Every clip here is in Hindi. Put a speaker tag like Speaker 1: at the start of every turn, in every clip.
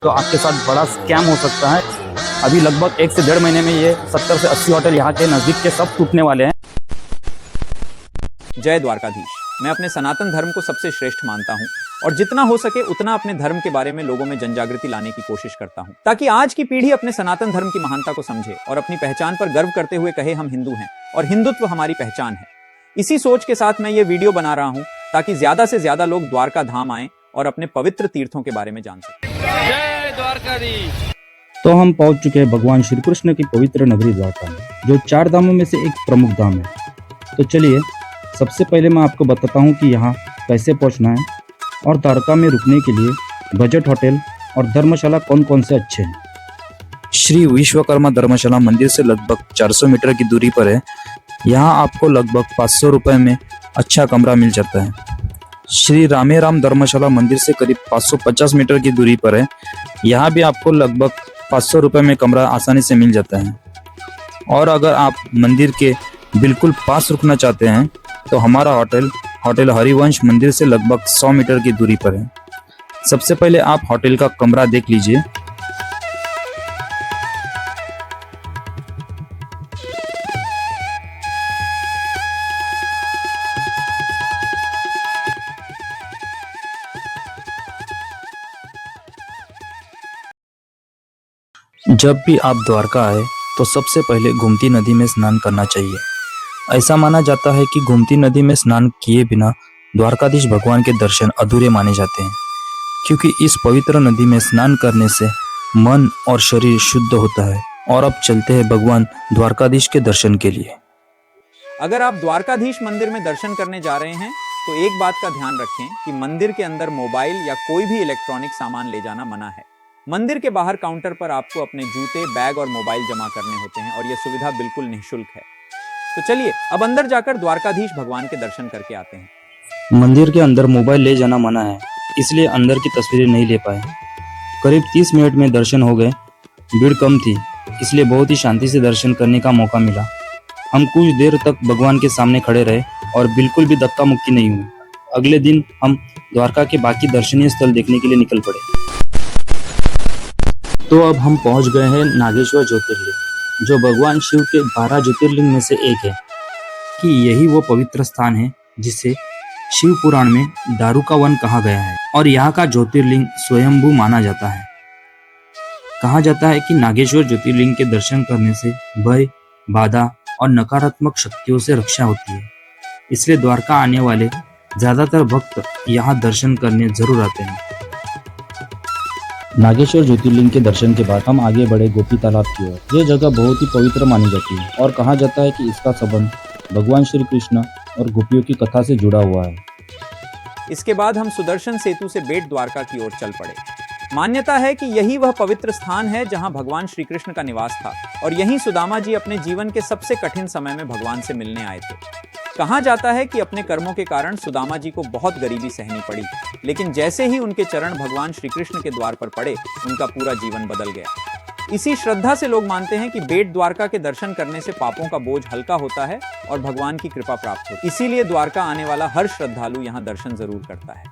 Speaker 1: तो आपके साथ बड़ा स्कैम हो सकता है। अभी लगभग 1 से 1.5 महीने में ये 70 से 80 होटल यहाँ के नज़दीक के सब टूटने वाले हैं।
Speaker 2: जय द्वारकाधीश। मैं अपने सनातन धर्म को सबसे श्रेष्ठ मानता हूँ और जितना हो सके उतना अपने धर्म के बारे में लोगों में जनजागृति लाने की कोशिश करता हूँ, ताकि आज की पीढ़ी अपने सनातन धर्म की महानता को समझे और अपनी पहचान पर गर्व करते हुए कहे हम हिंदू हैं और हिंदुत्व हमारी पहचान है। इसी सोच के साथ मैं ये वीडियो बना रहा हूँ ताकि ज्यादा से ज्यादा लोग द्वारका धाम आए और अपने पवित्र तीर्थों के बारे में जान सकें।
Speaker 3: जय द्वारकाधीश।
Speaker 1: तो हम पहुंच चुके हैं भगवान श्री कृष्ण की पवित्र नगरी द्वारका में, जो 4 धामों में से एक प्रमुख धाम है। तो चलिए सबसे पहले मैं आपको बताता हूं कि यहाँ कैसे पहुंचना है और द्वारका में रुकने के लिए बजट होटल और धर्मशाला कौन कौन से अच्छे हैं। श्री विश्वकर्मा धर्मशाला मंदिर से लगभग 400 मीटर की दूरी पर है। यहाँ आपको लगभग 500 रुपये में अच्छा कमरा मिल जाता है। श्री रामेराम धर्मशाला मंदिर से करीब 550 मीटर की दूरी पर है। यहाँ भी आपको लगभग 500 रुपये में कमरा आसानी से मिल जाता है। और अगर आप मंदिर के बिल्कुल पास रुकना चाहते हैं तो हमारा होटल हरिवंश मंदिर से लगभग 100 मीटर की दूरी पर है। सबसे पहले आप होटल का कमरा देख लीजिए। जब भी आप द्वारका आए तो सबसे पहले गोमती नदी में स्नान करना चाहिए। ऐसा माना जाता है कि गोमती नदी में स्नान किए बिना द्वारकाधीश भगवान के दर्शन अधूरे माने जाते हैं, क्योंकि इस पवित्र नदी में स्नान करने से मन और शरीर शुद्ध होता है। और अब चलते हैं भगवान द्वारकाधीश के दर्शन के लिए।
Speaker 2: अगर आप द्वारकाधीश मंदिर में दर्शन करने जा रहे हैं तो एक बात का ध्यान रखें कि मंदिर के अंदर मोबाइल या कोई भी इलेक्ट्रॉनिक सामान ले जाना मना है। मंदिर के बाहर काउंटर पर आपको अपने जूते, बैग और मोबाइल जमा करने होते हैं और यह सुविधा बिल्कुल निःशुल्क है। तो चलिए अब अंदर जाकर द्वारकाधीश भगवान के दर्शन करके आते हैं।
Speaker 1: मंदिर के अंदर मोबाइल ले जाना मना है, इसलिए अंदर की तस्वीरें नहीं ले पाए। करीब 30 मिनट में दर्शन हो गए। भीड़ कम थी, इसलिए बहुत ही शांति से दर्शन करने का मौका मिला। हम कुछ देर तक भगवान के सामने खड़े रहे और बिल्कुल भी धक्का मुक्की नहीं हुई। अगले दिन हम द्वारका के बाकी दर्शनीय स्थल देखने के लिए निकल पड़े। तो अब हम पहुंच गए हैं नागेश्वर ज्योतिर्लिंग, जो भगवान शिव के 12 ज्योतिर्लिंग में से एक है। कि यही वो पवित्र स्थान है जिसे शिव पुराण में दारू का वन कहा गया है और यहाँ का ज्योतिर्लिंग स्वयंभू माना जाता है। कहा जाता है कि नागेश्वर ज्योतिर्लिंग के दर्शन करने से भय, बाधा और नकारात्मक शक्तियों से रक्षा होती है। इसलिए द्वारका आने वाले ज्यादातर भक्त यहाँ दर्शन करने जरूर आते हैं। नागेश्वर ज्योतिर्लिंग के दर्शन के बाद हम आगे बढ़े गोपी तालाब की ओर। यह जगह बहुत ही पवित्र मानी जाती है और कहा जाता है कि इसका संबंध भगवान श्री कृष्ण और गोपियों की कथा से जुड़ा हुआ है।
Speaker 2: इसके बाद हम सुदर्शन सेतु से बेट द्वारका की ओर चल पड़े। मान्यता है कि यही वह पवित्र स्थान है जहां भगवान श्री कृष्ण का निवास था और यहीं सुदामा जी अपने जीवन के सबसे कठिन समय में भगवान से मिलने आए थे। कहा जाता है कि अपने कर्मों के कारण सुदामा जी को बहुत गरीबी सहनी पड़ी, लेकिन जैसे ही उनके चरण भगवान श्री कृष्ण के द्वार पर पड़े, उनका पूरा जीवन बदल गया। इसी श्रद्धा से लोग मानते हैं कि बेट द्वारका के दर्शन करने से पापों का बोझ हल्का होता है और भगवान की कृपा प्राप्त होती है। इसीलिए द्वारका आने वाला हर श्रद्धालु यहाँ दर्शन जरूर करता है।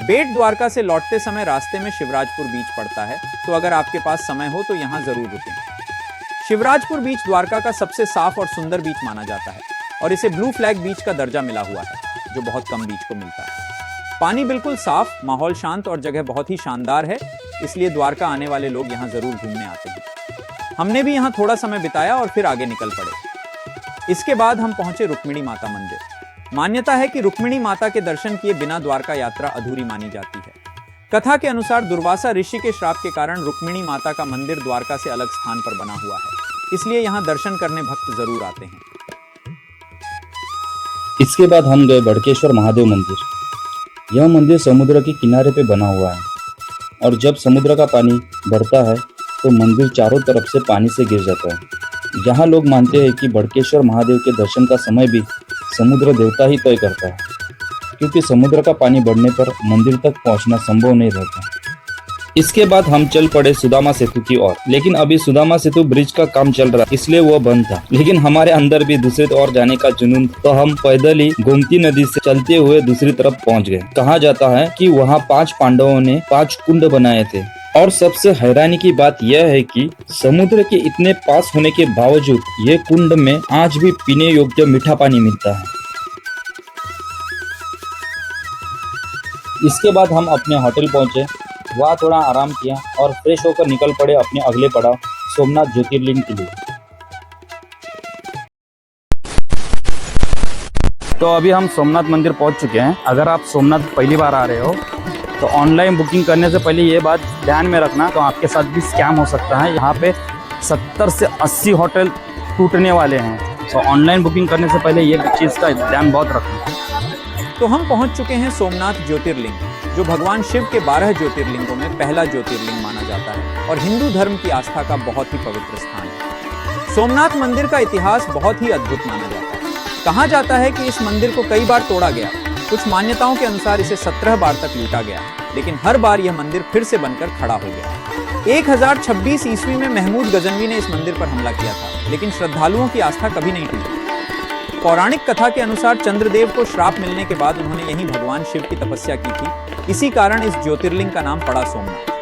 Speaker 2: बेट द्वारका से लौटते समय रास्ते में शिवराजपुर बीच पड़ता है, तो अगर आपके पास समय हो तो यहाँ जरूर रुकें। शिवराजपुर बीच द्वारका का सबसे साफ और सुंदर बीच माना जाता है और इसे ब्लू फ्लैग बीच का दर्जा मिला हुआ है, जो बहुत कम बीच को मिलता है। पानी बिल्कुल साफ, माहौल शांत और जगह बहुत ही शानदार है, इसलिए द्वारका आने वाले लोग यहाँ जरूर घूमने आते हैं। हमने भी यहाँ थोड़ा समय बिताया और फिर आगे निकल पड़े। इसके बाद हम पहुंचे रुक्मिणी माता मंदिर। मान्यता है कि रुक्मिणी माता के दर्शन किए बिना द्वारका यात्रा अधूरी मानी जाती है। कथा के अनुसार दुर्वासा ऋषि के श्राप के कारण रुक्मिणी माता का मंदिर द्वारका से अलग स्थान पर बना हुआ है, इसलिए यहाँ दर्शन करने भक्त जरूर आते हैं।
Speaker 1: इसके बाद हम गए बड़केश्वर महादेव मंदिर। यह मंदिर समुद्र के किनारे पे बना हुआ है और जब समुद्र का पानी बढ़ता है तो मंदिर चारों तरफ से पानी से घिर जाता है। यहाँ लोग मानते हैं कि बड़केश्वर महादेव के दर्शन का समय भी समुद्र देवता ही तय करता है, क्योंकि समुद्र का पानी बढ़ने पर मंदिर तक पहुँचना संभव नहीं रहता। इसके बाद हम चल पड़े सुदामा सेतु की ओर, लेकिन अभी सुदामा सेतु ब्रिज का काम चल रहा इसलिए वो बंद था। लेकिन हमारे अंदर भी दूसरी ओर जाने का जुनून, तो हम पैदल ही गोमती नदी से चलते हुए दूसरी तरफ पहुंच गए। कहा जाता है कि वहाँ 5 पांडवों ने 5 कुंड बनाए थे और सबसे हैरानी की बात यह है कि समुद्र के इतने पास होने के बावजूद ये कुंड में आज भी पीने योग्य मीठा पानी मिलता है। इसके बाद हम अपने होटल पहुंचे, वहाँ थोड़ा आराम किया और फ्रेश होकर निकल पड़े अपने अगले पड़ाव सोमनाथ ज्योतिर्लिंग के लिए। तो अभी हम सोमनाथ मंदिर पहुंच चुके हैं। अगर आप सोमनाथ पहली बार आ रहे हो तो ऑनलाइन बुकिंग करने से पहले ये बात ध्यान में रखना, तो आपके साथ भी स्कैम हो सकता है। यहाँ पे 70 से 80 होटल टूटने वाले हैं, तो ऑनलाइन बुकिंग करने से पहले ये चीज़ का ध्यान बहुत रखना।
Speaker 2: तो हम पहुंच चुके हैं सोमनाथ ज्योतिर्लिंग, जो भगवान शिव के 12 ज्योतिर्लिंगों में पहला ज्योतिर्लिंग माना जाता है और हिंदू धर्म की आस्था का बहुत ही पवित्र स्थान है। सोमनाथ मंदिर का इतिहास बहुत ही अद्भुत माना जाता है। कहा जाता है कि इस मंदिर को कई बार तोड़ा गया। कुछ मान्यताओं के अनुसार इसे 17 बार तक लूटा गया, लेकिन हर बार यह मंदिर फिर से बनकर खड़ा हो गया। 1026 ईस्वी में महमूद गजनवी ने इस मंदिर पर हमला किया था, लेकिन श्रद्धालुओं की आस्था कभी नहीं टूटी। पौराणिक कथा के अनुसार चंद्रदेव को श्राप मिलने के बाद उन्होंने यहीं भगवान शिव की तपस्या की थी। इसी कारण इस ज्योतिर्लिंग का नाम पड़ा सोमनाथ।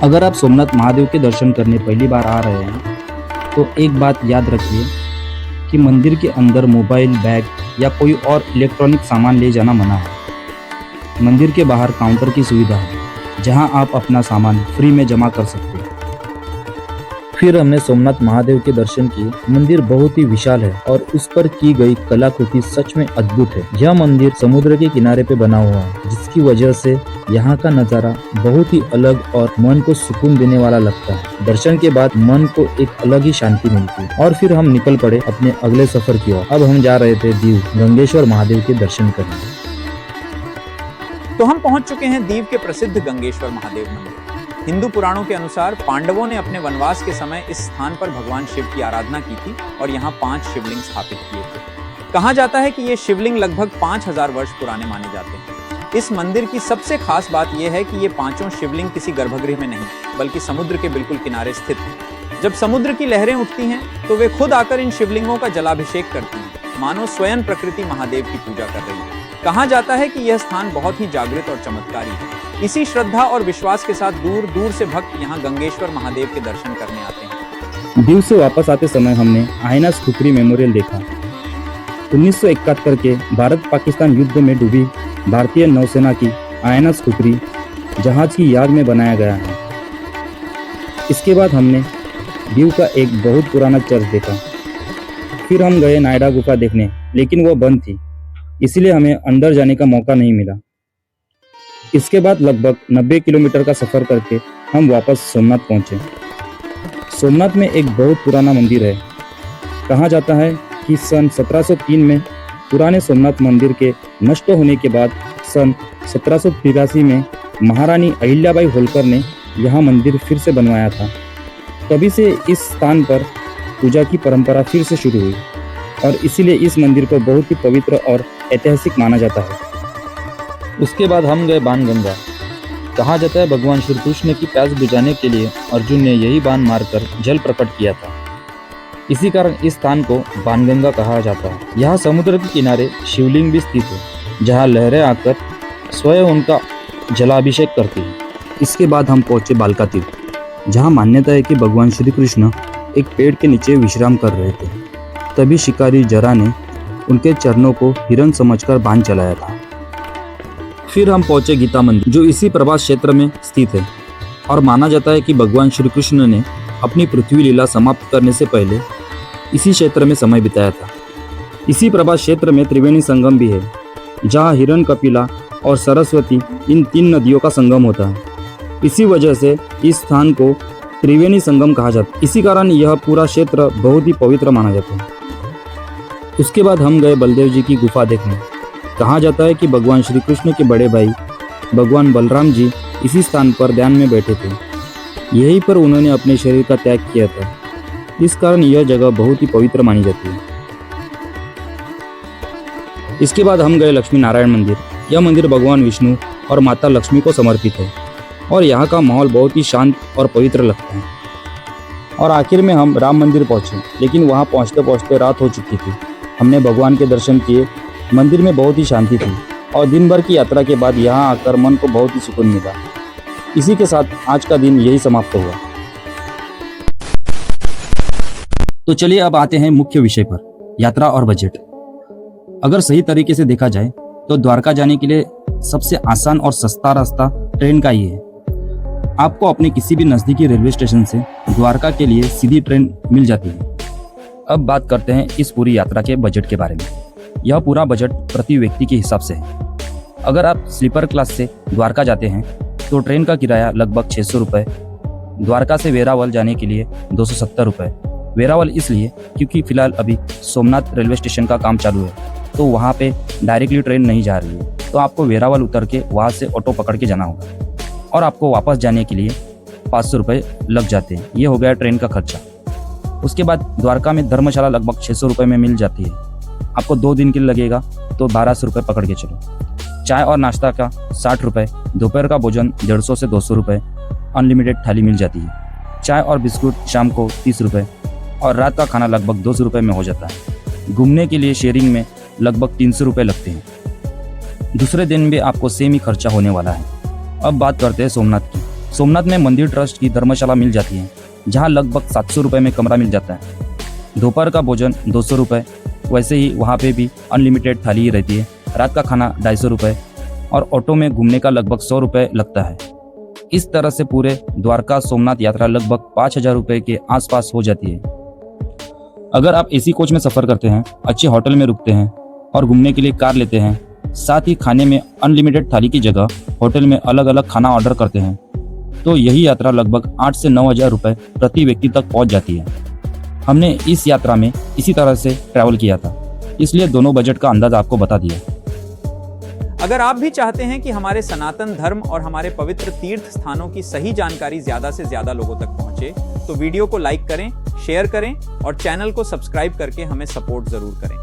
Speaker 1: अगर आप सोमनाथ महादेव के दर्शन करने पहली बार आ रहे हैं तो एक बात याद रखिए कि मंदिर के अंदर मोबाइल, बैग या कोई और इलेक्ट्रॉनिक सामान ले जाना मना है। मंदिर के बाहर काउंटर की सुविधा है, जहां आप अपना सामान फ्री में जमा कर सकते हैं। फिर हमने सोमनाथ महादेव के दर्शन किए। मंदिर बहुत ही विशाल है और उस पर की गई कलाकृति सच में अद्भुत है। यह मंदिर समुद्र के किनारे पे बना हुआ है, जिसकी वजह से यहाँ का नज़ारा बहुत ही अलग और मन को सुकून देने वाला लगता है। दर्शन के बाद मन को एक अलग ही शांति मिलती है। और फिर हम निकल पड़े अपने अगले सफर की ओर। अब हम जा रहे थे दीव गंगेश्वर महादेव के दर्शन करने।
Speaker 2: तो हम पहुंच चुके हैं दीव के प्रसिद्ध गंगेश्वर महादेव मंदिर। हिंदू पुराणों के अनुसार पांडवों ने अपने वनवास के समय इस स्थान पर भगवान शिव की आराधना की थी और यहाँ 5 शिवलिंग स्थापित किए थे। कहा जाता है कि ये शिवलिंग लगभग 5000 वर्ष पुराने माने जाते हैं। इस मंदिर की सबसे खास बात यह है कि ये 5 शिवलिंग किसी गर्भगृह में नहीं, बल्कि समुद्र के बिल्कुल किनारे स्थित हैं। जब समुद्र की लहरें उठती हैं तो वे खुद आकर इन शिवलिंगों का जलाभिषेक करती हैं, मानो स्वयं प्रकृति महादेव की पूजा कर रही है। कहा जाता है कि यह स्थान बहुत ही जागृत और चमत्कारी है। इसी श्रद्धा और विश्वास के साथ दूर दूर से भक्त यहाँ गंगेश्वर महादेव के दर्शन करने आते हैं।
Speaker 1: दीव से वापस आते समय हमने आयनस खुपरी मेमोरियल देखा। 1971 के भारत पाकिस्तान युद्ध में डूबी भारतीय नौसेना की आयनस खुपरी जहाज की याद में बनाया गया है। इसके बाद हमने दीव का एक बहुत पुराना चर्च देखा। फिर हम गए नायडा गुफा देखने, लेकिन वह बंद थी, इसलिए हमें अंदर जाने का मौका नहीं मिला। इसके बाद लगभग 90 किलोमीटर का सफर करके हम वापस सोमनाथ पहुंचे। सोमनाथ में एक बहुत पुराना मंदिर है। कहा जाता है कि सन 1703 में पुराने सोमनाथ मंदिर के नष्ट होने के बाद सन 1783 में महारानी अहिल्याबाई होलकर ने यह मंदिर फिर से बनवाया था। तभी से इस स्थान पर पूजा की परंपरा फिर से शुरू हुई और इसीलिए इस मंदिर को बहुत ही पवित्र और ऐतिहासिक माना जाता है। उसके बाद हम गए बाणगंगा। कहा जाता है भगवान श्री कृष्ण की प्यास बुझाने के लिए अर्जुन ने यही बाण मारकर जल प्रकट किया था। इसी कारण इस स्थान को बाणगंगा कहा जाता है। यहाँ समुद्र के किनारे शिवलिंग भी स्थित है, जहाँ लहरें आकर स्वयं उनका जलाभिषेक करती है। इसके बाद हम पहुंचे बालका तीर्थ, जहाँ मान्यता है कि भगवान श्री कृष्ण एक पेड़ के नीचे विश्राम कर रहे थे। तभी शिकारी जरा ने उनके चरणों को हिरण समझकर बाण चलाया था। फिर हम पहुंचे गीता मंदिर, जो इसी प्रभास क्षेत्र में स्थित है और माना जाता है कि भगवान श्री कृष्ण ने अपनी पृथ्वी लीला समाप्त करने से पहले इसी क्षेत्र में समय बिताया था। इसी प्रभास क्षेत्र में त्रिवेणी संगम भी है, जहां हिरण, कपिला और सरस्वती इन 3 नदियों का संगम होता है। इसी वजह से इस स्थान को त्रिवेणी संगम कहा जाता है। इसी कारण यह पूरा क्षेत्र बहुत ही पवित्र माना जाता है। उसके बाद हम गए बलदेव जी की गुफा देखने। कहा जाता है कि भगवान श्री कृष्ण के बड़े भाई भगवान बलराम जी इसी स्थान पर ध्यान में बैठे थे। यहीं पर उन्होंने अपने शरीर का त्याग किया था। इस कारण यह जगह बहुत ही पवित्र मानी जाती है। इसके बाद हम गए लक्ष्मी नारायण मंदिर। यह मंदिर भगवान विष्णु और माता लक्ष्मी को समर्पित है और यहाँ का माहौल बहुत ही शांत और पवित्र लगता है। और आखिर में हम राम मंदिर पहुँचे, लेकिन वहाँ पहुँचते पहुँचते रात हो चुकी थी। हमने भगवान के दर्शन किए। मंदिर में बहुत ही शांति थी और दिन भर की यात्रा के बाद यहाँ आकर मन को बहुत ही सुकून मिला। इसी के साथ आज का दिन यही समाप्त हुआ। तो चलिए अब आते हैं मुख्य विषय पर, यात्रा और बजट। अगर सही तरीके से देखा जाए तो द्वारका जाने के लिए सबसे आसान और सस्ता रास्ता ट्रेन का ही है। आपको अपने किसी भी नज़दीकी रेलवे स्टेशन से द्वारका के लिए सीधी ट्रेन मिल जाती है। अब बात करते हैं इस पूरी यात्रा के बजट के बारे में। यह पूरा बजट प्रति व्यक्ति के हिसाब से है। अगर आप स्लीपर क्लास से द्वारका जाते हैं तो ट्रेन का किराया लगभग 600 रुपये, द्वारका से वेरावल जाने के लिए 270 रुपये। वेरावल इसलिए क्योंकि फिलहाल अभी सोमनाथ रेलवे स्टेशन का काम चालू है, तो वहाँ पे डायरेक्टली ट्रेन नहीं जा रही है, तो आपको वेरावल उतर के वहाँ से ऑटो पकड़ के जाना होगा और आपको वापस जाने के लिए 500 रुपये लग जाते हैं। ये हो गया ट्रेन का खर्चा। उसके बाद द्वारका में धर्मशाला लगभग 600 रुपये में मिल जाती है। आपको 2 दिन के लिए लगेगा तो 1200 रुपये पकड़ के चलो। चाय और नाश्ता का 60 रुपये, दोपहर का भोजन 150 से 200 रुपये, अनलिमिटेड थाली मिल जाती है। चाय और बिस्कुट शाम को 30 रुपये और रात का खाना लगभग 200 रुपये में हो जाता है। घूमने के लिए शेयरिंग में लगभग 300 रुपये लगते हैं। दूसरे दिन भी आपको सेम ही खर्चा होने वाला है। अब बात करते हैं सोमनाथ की। सोमनाथ में मंदिर ट्रस्ट की धर्मशाला मिल जाती है, जहाँ लगभग 700 रुपये में कमरा मिल जाता है। दोपहर का भोजन 200 रुपये, वैसे ही वहाँ पे भी अनलिमिटेड थाली ही रहती है। रात का खाना 250 रुपये और ऑटो में घूमने का लगभग 100 रुपये लगता है। इस तरह से पूरे द्वारका सोमनाथ यात्रा लगभग 5000 रुपये के आसपास हो जाती है। अगर आप एसी कोच में सफ़र करते हैं, अच्छे होटल में रुकते हैं और घूमने के लिए कार लेते हैं, साथ ही खाने में अनलिमिटेड थाली की जगह होटल में अलग अलग खाना ऑर्डर करते हैं, तो यही यात्रा लगभग 8 से 9 हज़ार रुपये प्रति व्यक्ति तक पहुंच जाती है। हमने इस यात्रा में इसी तरह से ट्रैवल किया था, इसलिए दोनों बजट का अंदाज़ आपको बता दिया।
Speaker 2: अगर आप भी चाहते हैं कि हमारे सनातन धर्म और हमारे पवित्र तीर्थ स्थानों की सही जानकारी ज्यादा से ज्यादा लोगों तक पहुंचे, तो वीडियो को लाइक करें, शेयर करें और चैनल को सब्सक्राइब करके हमें सपोर्ट जरूर करें।